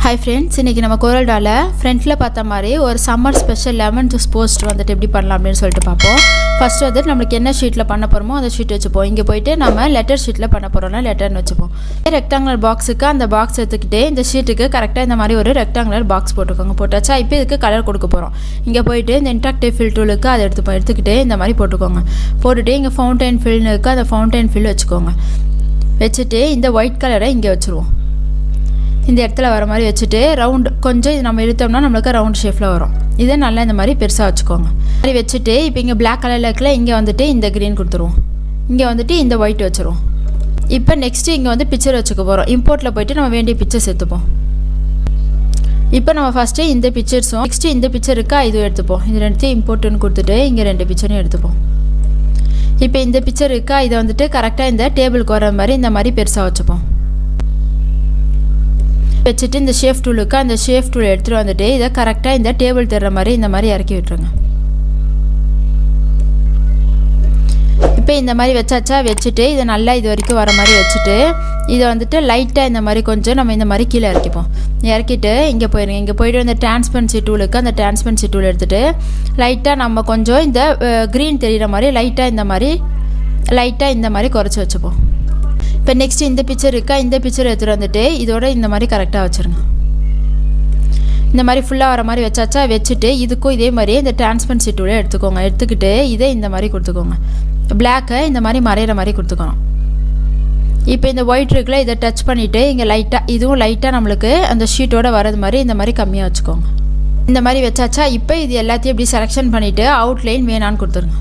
Hi friends, இன்னைக்கு நம்ம Coreldraw ஃப்ரண்ட்ல பார்த்த மாதிரி ஒரு summer special lemon juice post வந்துட்டு எப்படி பண்ணலாம் அப்படினு சொல்லிட்டு பாப்போம். ஃபர்ஸ்ட் வந்து நமக்கு என்ன ஷீட்ல பண்ண போறோமோ அந்த ஷீட் வெச்சுப்போம். இங்க போய்ட்டு நம்ம லெட்டர் ஷீட்ல பண்ண போறோம்னா லெட்டர்னு வெச்சுப்போம். ரெக்டாங்குலர் பாக்ஸ்க்கு அந்த பாக்ஸ் எடுத்துக்கிட்டே இந்த ஷீட்டுக்கு கரெக்ட்டா இந்த மாதிரி ஒரு ரெக்டாங்குலர் பாக்ஸ் போட்டுக்கோங்க. போட்டாச்சா இப்போ இதுக்கு கலர் கொடுக்க போறோம். இங்க போய்ட்டு இந்த இன்டராக்டிவ் ஃபில் டூலுக்கு அதை எடுத்துக்கிட்டே இந்த மாதிரி போட்டுக்கோங்க. போட்டுட்டு இங்க ஃபவுண்டைன் ஃபில்னுக்கு அந்த ஃபவுண்டைன் ஃபில் வெச்சுக்கோங்க. வெச்சிட்டு இந்த ஒயிட் கலரை இங்க வெச்சிருவோம். இந்த இடத்துல வர மாதிரி வச்சுட்டு ரவுண்ட் கொஞ்சம் இது நம்ம இழுத்தோம்னா நம்மளுக்கு ரவுண்ட் ஷேப்பில் வரும். இதை நல்லா இந்த மாதிரி பெருசாக வச்சுக்கோங்க. மாதிரி வச்சுட்டு இப்போ இங்கே பிளாக் கலரில் இருக்கல இங்கே வந்துட்டு இந்த க்ரீன் கொடுத்துருவோம். இங்கே வந்துட்டு இந்த ஒயிட் வச்சுருவோம். இப்போ நெக்ஸ்ட்டு இங்கே வந்து பிக்சர் வச்சுக்க போகிறோம். இம்போர்ட்டில் போய்ட்டு நம்ம வேண்டிய பிக்சர்ஸ் எடுத்துப்போம். இப்போ நம்ம ஃபஸ்ட்டு இந்த பிக்சர்ஸும் நெக்ஸ்ட்டு இந்த பிக்சர் இருக்கா இதுவும் எடுத்துப்போம். இது ரெண்டுத்தையும் இம்போர்ட்டுன்னு கொடுத்துட்டு இங்கே ரெண்டு பிக்சரையும் எடுத்துப்போம். இப்போ இந்த பிக்சர் இருக்கா இதை வந்துட்டு கரெக்டாக இந்த டேபிளுக்கு வர மாதிரி இந்த மாதிரி பெருசாக வச்சுப்போம். வச்சுட்டு இந்த ஷேப் டூலுக்கு அந்த ஷேப் டூல் எடுத்துகிட்டு வந்துட்டு இதை கரெக்டாக இந்த டேபிள் தர்ற மாதிரி இந்த மாதிரி இறக்கி விட்டுருங்க. இப்போ இந்த மாதிரி வச்சாச்சா வச்சுட்டு இதை நல்லா இது வரைக்கும் வர மாதிரி வச்சுட்டு இதை வந்துட்டு லைட்டாக இந்த மாதிரி கொஞ்சம் நம்ம இந்த மாதிரி கீழே இறக்கிப்போம். இறக்கிட்டு இங்கே போயிடுங்க. இங்கே போய்ட்டு இந்த டிரான்ஸ்பரன்சி டூலுக்கு அந்த டிரான்ஸ்பரன்சி டூல் எடுத்துகிட்டு லைட்டாக நம்ம கொஞ்சம் இந்த க்ரீன் தெரிகிற மாதிரி லைட்டாக இந்த மாதிரி குறைச்சி வச்சுப்போம். இப்போ நெக்ஸ்ட் இந்த பிக்சர் இருக்கா இந்த பிக்சர் எடுத்துகிட்டு வந்துட்டு இதோட இந்த மாதிரி கரெக்டாக வச்சுருங்க. இந்த மாதிரி ஃபுல்லாக வர மாதிரி வச்சாச்சா வச்சுட்டு இதுக்கும் இதே மாதிரி இந்த டிரான்ஸ்பரன்சி டூலை எடுத்துக்கோங்க. எடுத்துக்கிட்டு இதை இந்த மாதிரி கொடுத்துக்கோங்க. பிளாக்கை இந்த மாதிரி மறையிற மாதிரி கொடுத்துக்கணும். இப்போ இந்த ஒயிட் இருக்குல்ல இதை டச் பண்ணிவிட்டு இங்கே லைட்டாக இதுவும் லைட்டாக நம்மளுக்கு அந்த ஷீட்டோடு வரது மாதிரி இந்த மாதிரி கம்மியாக வச்சுக்கோங்க. இந்த மாதிரி வச்சாச்சா இப்போ இது எல்லாத்தையும் இப்படி செலெக்ஷன் பண்ணிவிட்டு அவுட்லைன் வேணான்னு கொடுத்துருங்க.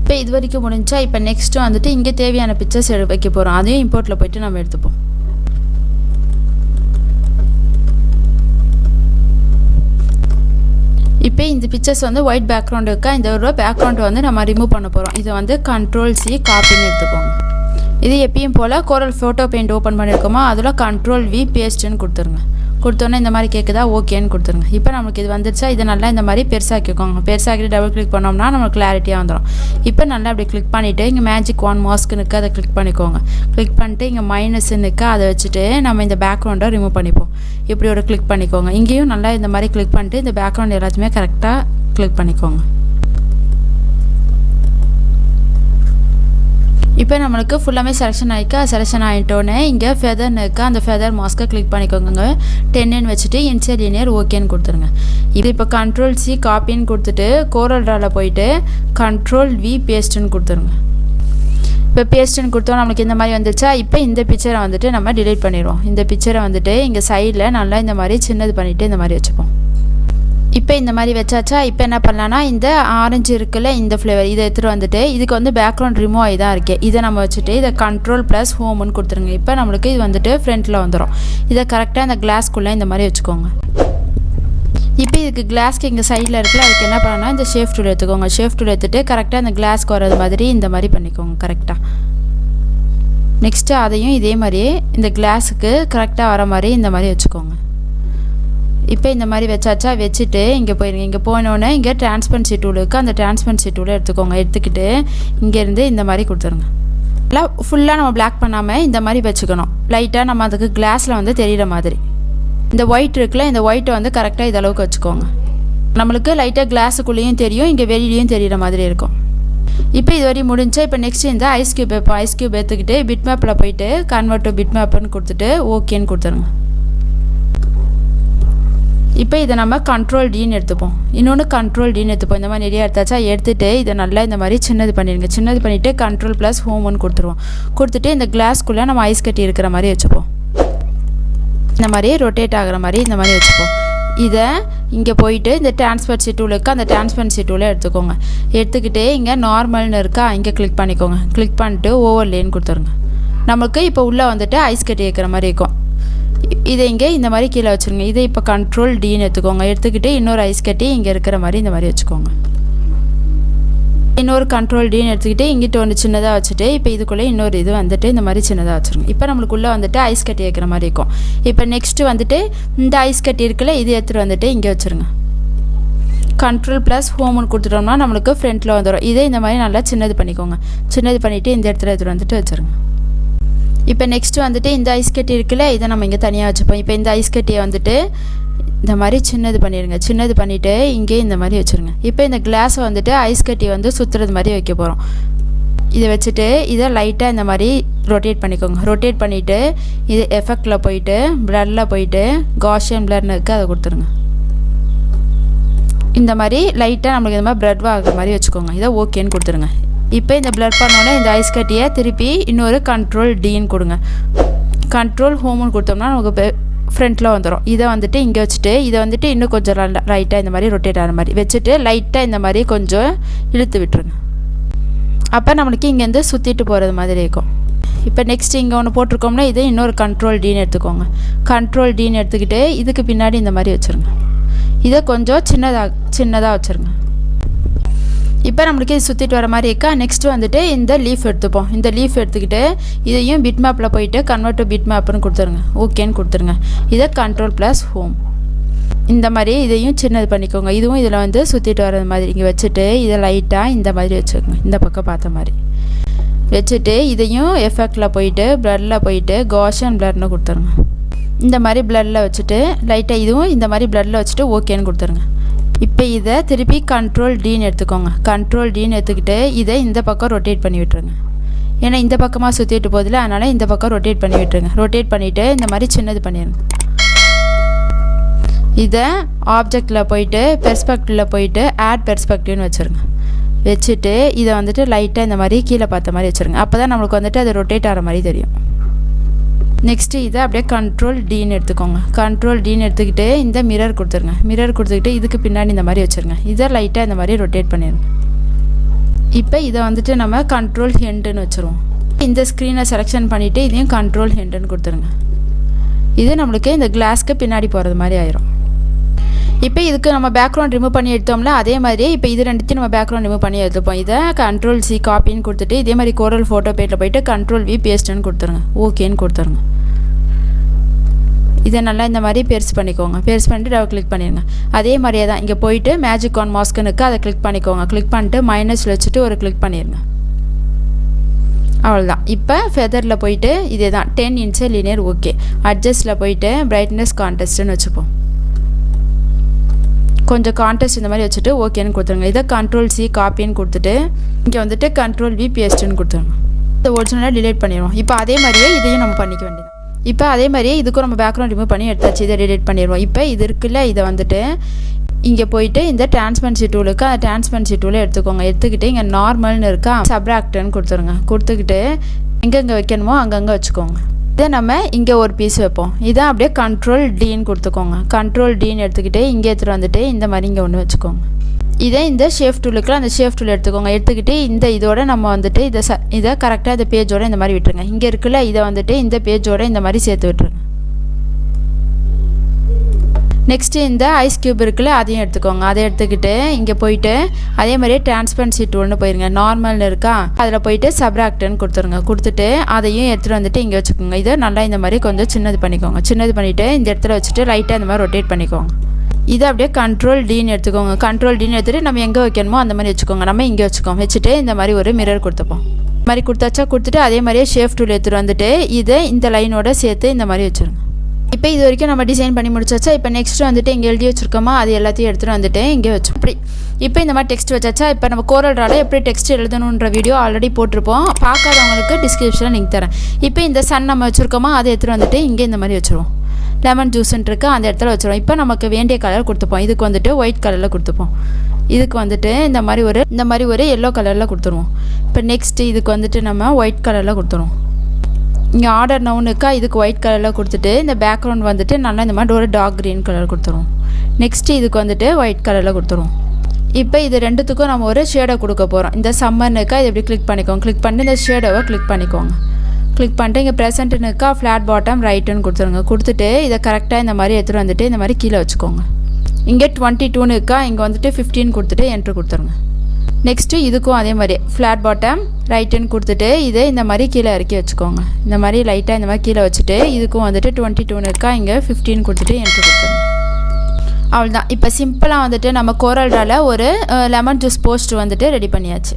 இப்போ இது வரைக்கும் முடிஞ்சா இப்போ நெக்ஸ்ட்டு வந்துட்டு இங்கே தேவையான பிக்சர்ஸ் வைக்க போகிறோம். அதையும் இம்போர்ட்டில் போய்ட்டு நம்ம எடுத்துப்போம். இப்போ இந்த பிக்சர்ஸ் வந்து ஒயிட் பேக்ரவுண்ட் இருக்கா இந்த ஒரு பேக்ரவுண்ட் வந்து நம்ம ரிமூவ் பண்ண போகிறோம். இதை வந்து Ctrl+C காப்பின்னு எடுத்துக்கோங்க. இது எப்பயும் போல் கோரல் ஃபோட்டோ பெயிண்ட் ஓப்பன் பண்ணியிருக்கோமா அதில் Ctrl+V பேஸ்ட்டுன்னு கொடுத்துருங்க. கொடுத்தோன்னே இந்த மாதிரி கேட்குதா ஓகேன்னு கொடுத்துருங்க. இப்போ நமக்கு இது வந்துடுச்சா இதை நல்லா இந்த மாதிரி பெருசாக்கிக்கோங்க. பெருசாக்கிட்டு டபுள் கிளிக் பண்ணோம்னா நமக்கு கிளாரிட்டியாக வந்துடும். இப்போ நல்லா அப்படி கிளிக் பண்ணிவிட்டு இங்கே மேஜிக் ஒன் மாஸ்க்குனுக்கு அதை கிளிக் பண்ணிக்கோங்க. கிளிக் பண்ணிட்டு இங்கே மைனஸ்னுக்கு அதை வச்சுட்டு நம்ம இந்த பேக்ரவுண்டை ரிமூவ் பண்ணிப்போம். இப்படி ஒரு கிளிக் பண்ணிக்கோங்க. இங்கேயும் நல்லா இந்த மாதிரி கிளிக் பண்ணிட்டு இந்த பேக்ரவுண்ட் எல்லாத்தையுமே கரெக்டாக கிளிக் பண்ணிக்கோங்க. இப்போ நம்மளுக்கு ஃபுல்லாமே செலெக்ஷன் ஆகிட்டோன்னே இங்கே ஃபெதர்னு இருக்கா அந்த ஃபெதர் மாஸ்க்கை கிளிக் பண்ணிக்கோங்க. 10ன்னு வச்சுட்டு இன்சைட் லினியர் ஓகேன்னு கொடுத்துருங்க. இது இப்போ Ctrl+C காப்பின்னு கொடுத்துட்டு Coreldraw போயிட்டு Ctrl+V பேஸ்ட்டுன்னு கொடுத்துருங்க. இப்போ பேஸ்ட்டுன்னு கொடுத்தோம் நம்மளுக்கு இந்த மாதிரி வந்துச்சா இப்போ இந்த பிக்சரை வந்துட்டு நம்ம டிலீட் பண்ணிடுவோம். இந்த பிக்சரை வந்துட்டு இங்கே சைடில் நல்லா இந்த மாதிரி சின்னது பண்ணிவிட்டு இந்த மாதிரி வச்சுப்போம். இப்போ இந்த மாதிரி வச்சாச்சா இப்போ என்ன பண்ணலான்னா இந்த ஆரஞ்சு இருக்குல்ல இந்த ஃப்ளேவர் இதை எடுத்துகிட்டு வந்துட்டு இதுக்கு வந்து பேக்ரவுண்ட் ரிமூவ் ஆகி தான் இருக்குது. இதை நம்ம வச்சுட்டு இதை Ctrl+Homeன்னு கொடுத்துருங்க. இப்போ நம்மளுக்கு இது வந்துட்டு ஃப்ரண்ட்டில் வந்துடும். இதை கரெக்டாக இந்த கிளாஸ்க்குள்ளே இந்த மாதிரி வச்சுக்கோங்க. இப்போ இதுக்கு கிளாஸ்க்கு இங்கே சைடில் இருக்குல்ல அதுக்கு என்ன பண்ணணும்னா இந்த ஷேப் டூல் எடுத்துக்கோங்க. ஷேப் டூல் எடுத்துகிட்டு கரெக்டாக அந்த கிளாஸ்க்கு வர்றது மாதிரி இந்த மாதிரி பண்ணிக்கோங்க கரெக்டாக. நெக்ஸ்ட்டு அதையும் இதே மாதிரியே இந்த கிளாஸுக்கு கரெக்டாக வர மாதிரி இந்த மாதிரி வச்சுக்கோங்க. இப்போ இந்த மாதிரி வச்சாச்சா வச்சுட்டு இங்கே போயிருங்க. இங்கே போனோடனே இங்கே டிரான்ஸ்பரன்சி டூலுக்கு அந்த டிரான்ஸ்பரன்சி டூலை எடுத்துக்கோங்க. எடுத்துக்கிட்டு இங்கேருந்து இந்த மாதிரி கொடுத்துருங்க. நல்லா ஃபுல்லாக நம்ம பிளாக் பண்ணாமல் இந்த மாதிரி வச்சுக்கணும். லைட்டாக நம்ம அதுக்கு கிளாஸில் வந்து தெரிகிற மாதிரி இந்த ஒயிட் இருக்குல்ல இந்த ஒயிட்டை வந்து கரெக்டாக இதளவுக்கு வச்சுக்கோங்க. நம்மளுக்கு லைட்டாக கிளாஸுக்குள்ளேயும் தெரியும் இங்கே வெளியிலையும் தெரிகிற மாதிரி இருக்கும். இப்போ இது வரையும் முடிஞ்சா இப்போ நெக்ஸ்ட்டு இந்த ஐஸ் கியூப் எடுத்துக்கிட்டு பிட் மேப்பில் போயிட்டு கன்வெர்ட் டு பிட் மேப்புன்னு கொடுத்துட்டு ஓகேன்னு கொடுத்துருங்க. இப்போ இதை நம்ம Ctrl+Dன்னு எடுத்துப்போம். இன்னொன்று Ctrl+Dன்னு எடுத்துப்போம். இந்த மாதிரி நிறையா எடுத்தாச்சா எடுத்துகிட்டு இதை நல்லா இந்த மாதிரி சின்னது பண்ணிடுங்க. சின்னது பண்ணிவிட்டு Ctrl+Homeன்னு கொடுத்துருவோம். கொடுத்துட்டு இந்த கிளாஸ்க்குள்ளே நம்ம ஐஸ் கட்டி இருக்கிற மாதிரி வச்சுப்போம். இந்த மாதிரி ரொட்டேட் ஆகிற மாதிரி இந்த மாதிரி வச்சுப்போம். இதை இங்கே போயிட்டு இந்த டிரான்ஸ்பரன்சி டூலுக்கு அந்த டிரான்ஸ்பரன்சி டூலை எடுத்துக்கோங்க. எடுத்துக்கிட்டே இங்கே நார்மல்னு இருக்கா இங்கே கிளிக் பண்ணிக்கோங்க. கிளிக் பண்ணிட்டு ஓவர்லேன்னு கொடுத்துருங்க. நமக்கு இப்போ உள்ளே வந்துட்டு ஐஸ் கட்டி வைக்கிற மாதிரி இருக்கும். இதை இங்கே இந்த மாதிரி கீழே வச்சுருங்க. இதை இப்போ Ctrl+Dன்னு எடுத்துக்கோங்க. எடுத்துக்கிட்டு இன்னொரு ஐஸ் கட்டி இங்கே இருக்கிற மாதிரி இந்த மாதிரி வச்சுக்கோங்க. இன்னொரு Ctrl+Dன்னு எடுத்துக்கிட்டு இங்கிட்ட ஒன்று சின்னதாக வச்சுட்டு இப்போ இதுக்குள்ளே இன்னொரு இது வந்துட்டு இந்த மாதிரி சின்னதாக வச்சுருங்க. இப்போ நம்மளுக்குள்ளே வந்துட்டு ஐஸ் கட்டி வைக்கிற மாதிரி இருக்கும். இப்போ நெக்ஸ்ட்டு வந்துட்டு இந்த ஐஸ் கட்டி இருக்குல்ல இது எடுத்துகிட்டு வந்துட்டு இங்கே வச்சுருங்க. Ctrl+Homeன்னு கொடுத்துட்டோம்னா நம்மளுக்கு ஃப்ரண்ட்டில் வந்துடும். இதே இந்த மாதிரி நல்லா சின்னது பண்ணிக்கோங்க. சின்னது பண்ணிவிட்டு இந்த இடத்துல எடுத்துகிட்டு வந்துட்டு வச்சுருங்க. இப்போ நெக்ஸ்ட்டு வந்துட்டு இந்த ஐஸ் கட்டி இருக்குல்ல, இதை நம்ம இங்கே தனியாக வச்சுப்போம். இப்போ இந்த ஐஸ் கட்டியை வந்துட்டு இந்த மாதிரி சின்னது பண்ணிடுங்க. சின்னது பண்ணிவிட்டு இங்கே இந்த மாதிரி வச்சுருங்க. இப்போ இந்த கிளாஸை வந்துட்டு ஐஸ் கட்டி வந்து சுற்றுறது மாதிரி வைக்க போகிறோம். இதை வச்சுட்டு இதை லைட்டாக இந்த மாதிரி ரொட்டேட் பண்ணிக்கோங்க. ரொட்டேட் பண்ணிவிட்டு இது எஃபெக்டில் போயிட்டு ப்ளரில் போயிட்டு காஷியன் ப்ளர்னு இருக்குது, அதை கொடுத்துருங்க. இந்த மாதிரி லைட்டாக நம்மளுக்கு இந்த மாதிரி ப்ளட் ஆகிற மாதிரி வச்சுக்கோங்க. இதை ஓகேன்னு கொடுத்துருங்க. இப்போ இந்த ப்ளட் பண்ணோன்னே இந்த ஐஸ் கட்டியை திருப்பி இன்னொரு கண்ட்ரோல் டின்னு கொடுங்க. கண்ட்ரோல் ஹோம்னு கொடுத்தோம்னா நமக்கு ஃப்ரண்ட்டில் வந்துடும். இதை வந்துட்டு இங்கே வச்சுட்டு இதை வந்துட்டு இன்னும் கொஞ்சம் லைட்டாக இந்த மாதிரி ரொட்டேட் ஆகிற மாதிரி வச்சுட்டு லைட்டாக இந்த மாதிரி கொஞ்சம் இழுத்து விட்டுருங்க. அப்போ நம்மளுக்கு இங்கேருந்து சுற்றிட்டு போகிறது மாதிரி இருக்கும். இப்போ நெக்ஸ்ட் இங்கே ஒன்று போட்டிருக்கோம்னா இதை இன்னொரு கண்ட்ரோல் டின்னு எடுத்துக்கோங்க. கண்ட்ரோல் டின்னு எடுத்துக்கிட்டு இதுக்கு பின்னாடி இந்த மாதிரி வச்சுருங்க. இதை கொஞ்சம் சின்னதாக வச்சுருங்க. இப்போ நம்மளுக்கு இது சுற்றிட்டு வர மாதிரி இருக்கா. நெக்ஸ்ட்டு வந்துட்டு இந்த லீஃப் எடுத்துப்போம். இந்த லீஃப் எடுத்துக்கிட்டு இதையும் பிட் மேப்பில் போயிட்டு கன்வெர்ட் டு பிட் மேப்னு கொடுத்துருங்க. ஓகேன்னு கொடுத்துருங்க. இதை கண்ட்ரோல் ப்ளஸ் ஹோம் இந்த மாதிரி இதையும் சின்னது பண்ணிக்கோங்க. இதுவும் இதில் வந்து சுற்றிட்டு வர்றது மாதிரி இங்கே வச்சுட்டு இதை லைட்டாக இந்த மாதிரி வச்சுக்கோங்க. இந்த பக்கம் பார்த்த மாதிரி வச்சுட்டு இதையும் எஃபெக்டில் போயிட்டு ப்ளரில் போயிட்டு காஷியன் ப்ளர்னு கொடுத்துருங்க. இந்த மாதிரி ப்ளரில் வச்சுட்டு லைட்டாக இதுவும் இந்த மாதிரி ப்ளரில் வச்சுட்டு ஓகேன்னு கொடுத்துருங்க. இப்போ இதை திருப்பி கண்ட்ரோல் டின்னு எடுத்துக்கோங்க. கண்ட்ரோல் டின்னு எடுத்துக்கிட்டு இதை இந்த பக்கம் ரொட்டேட் பண்ணி விட்டுருங்க. ஏன்னா இந்த பக்கமாக சுற்றிட்டு போதில்ல, அதனால் இந்த பக்கம் ரொட்டேட் பண்ணி விட்டுருங்க. ரொட்டேட் பண்ணிவிட்டு இந்த மாதிரி சின்னது பண்ணிடுங்க. இதை ஆப்ஜெக்டில் போயிட்டு பெர்ஸ்பெக்டிவில் போயிட்டு ஆட் பெர்ஸ்பெக்டிவ்னு வச்சுருங்க. வச்சுட்டு இதை வந்துட்டு லைட்டாக இந்த மாதிரி கீழே பார்த்த மாதிரி வச்சுருங்க. அப்போ தான் நம்மளுக்கு வந்துட்டு அது ரொட்டேட் ஆகிற மாதிரி தெரியும். நெக்ஸ்ட்டு இதை அப்படியே கண்ட்ரோல் டின்னு எடுத்துக்கோங்க. கண்ட்ரோல் டின்னு எடுத்துக்கிட்டு இந்த மிரர் கொடுத்துருங்க. மிரர் கொடுத்துக்கிட்டு இதுக்கு பின்னாடி இந்த மாதிரி வச்சுருங்க. இதை லைட்டாக இந்த மாதிரி ரொட்டேட் பண்ணிடுங்க. இப்போ இதை வந்துட்டு நம்ம கண்ட்ரோல் ஹெண்டுன்னு வச்சுருவோம். இந்த ஸ்க்ரீனை செலெக்ஷன் பண்ணிவிட்டு இதையும் கண்ட்ரோல் ஹெண்டுன்னு கொடுத்துருங்க. இது நம்மளுக்கு இந்த கிளாஸ்க்கு பின்னாடி போகிறது மாதிரி ஆயிரும். இப்போ இதுக்கு நம்ம பேக்ரவுண்ட் ரிமூவ் பண்ணி எடுத்தோம்ல, அதே மாதிரி இப்போ இது ரெண்டுத்தையும் நம்ம பேக்ரவுண்ட் ரிமூவ் பண்ணி எடுத்துப்போம். இதை கண்ட்ரோல் சி காப்பின்னு கொடுத்துட்டு இதே மாதிரி கோரல் ஃபோட்டோ பேட்டில் போயிட்டு கண்ட்ரோல் வி பேஸ்ட்டுன்னு கொடுத்துருங்க. ஓகேன்னு கொடுத்துருங்க. இதை நல்லா இந்த மாதிரி பெருசு பண்ணிக்கோங்க. பெருசு பண்ணிட்டு டபுள் கிளிக் பண்ணிடுங்க. அதே மாதிரியே தான் இங்கே போயிட்டு மேஜிக் ஆன் மாஸ்க்குனுக்கு அதை கிளிக் பண்ணிக்கோங்க. கிளிக் பண்ணிட்டு மைனஸில் வச்சுட்டு ஒரு கிளிக் பண்ணிடுங்க. அவ்வளோதான். இப்போ ஃபெதரில் போயிட்டு இதே தான் 10 inch லீனியர் ஓகே. அட்ஜஸ்ட்டில் போயிட்டு பிரைட்னஸ் கான்டெஸ்ட்டுன்னு வச்சுப்போம். கொஞ்சம் கான்டெஸ்ட் இந்த மாதிரி வச்சுட்டு ஓகேன்னு கொடுத்துருங்க. இதை கண்ட்ரோல் சி காப்பின்னு கொடுத்துட்டு இங்கே வந்துட்டு கண்ட்ரோல் வி பேஸ்ட்டுன்னு கொடுத்துருங்க. இதை ஒரிஜினலாக டிலீட் பண்ணிடுவோம். இப்போ அதே மாதிரியே இதையும் நம்ம பண்ணிக்க வேண்டியது. இப்போ அதே மாதிரியே இதுக்கும் நம்ம பேக்ரவுண்ட் ரிமூவ் பண்ணி எடுத்தாச்சு. இதை டிலீட் பண்ணிடுவோம். இப்போ இது இருக்குல்ல, இதை வந்துட்டு இங்கே போயிட்டு இந்த டிரான்ஸ்பரன்சி டூலுக்கு அந்த டிரான்ஸ்பரன்சி டூலை எடுத்துக்கோங்க. எடுத்துக்கிட்டு இங்கே நார்மல்னு இருக்கா சப்ராக்ட்னு கொடுத்துருங்க. கொடுத்துக்கிட்டு எங்கெங்கே வைக்கணுமோ அங்கங்கே வச்சுக்கோங்க. இதை நம்ம இங்கே ஒரு பீஸ் வைப்போம். இதை அப்படியே கண்ட்ரோல் டின்னு கொடுத்துக்கோங்க. கண்ட்ரோல் டின்னு எடுத்துக்கிட்டு இங்கே எடுத்துகிட்டு வந்துட்டு இந்த மாதிரி இங்கே ஒன்று வச்சுக்கோங்க. இதே இந்த ஷேஃப் டூலுக்குலாம் அந்த ஷேஃப் டூல் எடுத்துக்கோங்க. எடுத்துக்கிட்டு இந்த இதோட நம்ம வந்துட்டு இதை கரெக்டாக இந்த பேஜோட இந்த மாதிரி விட்டுருங்க. இங்கே இருக்குல்ல, இதை வந்துட்டு இந்த பேஜோட இந்த மாதிரி சேர்த்து விட்டுருங்க. நெக்ஸ்ட்டு இந்த ஐஸ் க்யூப் இருக்குல்ல, அதையும் எடுத்துக்கோங்க. அதை எடுத்துக்கிட்டு இங்கே போயிட்டு அதே மாதிரியே டிரான்ஸ்பரன்சி டூல்னு போயிருங்க. நார்மல்னு இருக்கா, அதில் போயிட்டு சப்ராக்ட்னு கொடுத்துருங்க. கொடுத்துட்டு அதையும் எடுத்துகிட்டு வந்துட்டு இங்கே வச்சுக்கோங்க. இதை நல்லா இந்த மாதிரி கொஞ்சம் சின்னது பண்ணிக்கோங்க. சின்னது பண்ணிவிட்டு இந்த இடத்துல வச்சுட்டு லைட்டாக இந்த மாதிரி ரொட்டேட் பண்ணிக்கோங்க. இதை அப்படியே கண்ட்ரோல் டின்னு எடுத்துக்கோங்க. கண்ட்ரோல் டின்னு எடுத்துகிட்டு நம்ம எங்கே வைக்கணுமோ அந்த மாதிரி வச்சுக்கோங்க. நம்ம இங்கே வச்சுக்கோங்க. வச்சுட்டு இந்த மாதிரி ஒரு மிரர் கொடுத்துப்போம். இந்த மாதிரி கொடுத்தாச்சா. கொடுத்துட்டு அதே மாதிரியே ஷேஃப் டூல் எடுத்துகிட்டு வந்துட்டு இதை இந்த லைனோட சேர்த்து இந்த மாதிரி வச்சுருங்க. இப்போ இது வரைக்கும் நம்ம டிசைன் பண்ணி முடிச்சாச்சா. இப்போ நெக்ஸ்ட்டு வந்துட்டு இங்கே எழுதி வச்சுருக்கோமா, அது எல்லாத்தையும் எடுத்துகிட்டு வந்துட்டு இங்கே வச்சோம். இப்படி இப்போ இந்த மாதிரி டெக்ஸ்ட் வச்சாச்சா. இப்போ நம்ம கோரல்ட்ராவில் எப்படி டெக்ஸ்ட் எழுதணுன்ற வீடியோ ஆல்ரெடி போட்டிருப்போம். பார்க்காதவங்களுக்கு டிஸ்கிரிப்ஷனில் லிங்க் தரேன். இப்போ இந்த சன் நம்ம வச்சுருக்கோமா, அதை எடுத்துகிட்டு வந்துட்டு இங்கே இந்த மாதிரி வச்சுருவோம். லெமன் ஜூஸ்ன்னு இருக்குது, அந்த இடத்துல வச்சுருவோம். இப்போ நமக்கு வேண்டிய கலர் கொடுத்துப்போம். இதுக்கு வந்துட்டு ஒயிட் கலரில் கொடுத்துப்போம். இதுக்கு வந்துட்டு இந்த மாதிரி ஒரு எல்லோ கலரில் கொடுத்துருவோம். இப்போ நெக்ஸ்ட்டு இதுக்கு வந்துட்டு நம்ம ஒயிட் கலரில் கொடுத்துருவோம். இங்கே ஆர்டர் நவுனுக்கா, இதுக்கு ஒயிட் கலரில் கொடுத்துட்டு இந்த பேக்ரவுண்ட் வந்துட்டு நல்லா இந்த மாதிரி ஒரு டார்க் க்ரீன் கலர் கொடுத்துருவோம். நெக்ஸ்ட்டு இதுக்கு வந்துட்டு ஒயிட் கலரில் கொடுத்துருவோம். இப்போ இது ரெண்டுத்துக்கும் நம்ம ஒரு ஷேடை கொடுக்க போகிறோம். இந்த சம்மர்னுக்கா இது எப்படி கிளிக் பண்ணிக்கோங்க. கிளிக் பண்ணி இந்த ஷேடோவை கிளிக் பண்ணிக்கோங்க. கிளிக் பண்ணிட்டு இங்கே ப்ரெசென்ட்டுனுக்கா ஃப்ளாட் பாட்டம் ரைட்டுன்னு கொடுத்துருங்க. கொடுத்துட்டு இதை கரெக்டாக இந்த மாதிரி எடுத்துகிட்டு வந்துட்டு இந்த மாதிரி கீழே வச்சுக்கோங்க. இங்கே 22னுக்கா இங்கே வந்துட்டு 15 கொடுத்துட்டு என்ட்ரு கொடுத்துருங்க. நெக்ஸ்ட்டு இதுக்கும் அதே மாதிரி ஃப்ளாட் பாட்டம் ரைட்டுன்னு கொடுத்துட்டு இதை இந்த மாதிரி கீழே இறக்கி வச்சுக்கோங்க. இந்த மாதிரி லைட்டாக இந்த மாதிரி கீழே வச்சுட்டு இதுக்கும் வந்துட்டு 22னுக்கா இங்கே 15 கொடுத்துட்டு என்ட்ரு கொடுத்துருங்க. அவ்வளோதான். இப்போ சிம்பிளாக வந்துட்டு நம்ம கோரல்ட்ராவில் ஒரு லெமன் ஜூஸ் போஸ்ட் வந்துட்டு ரெடி பண்ணியாச்சு.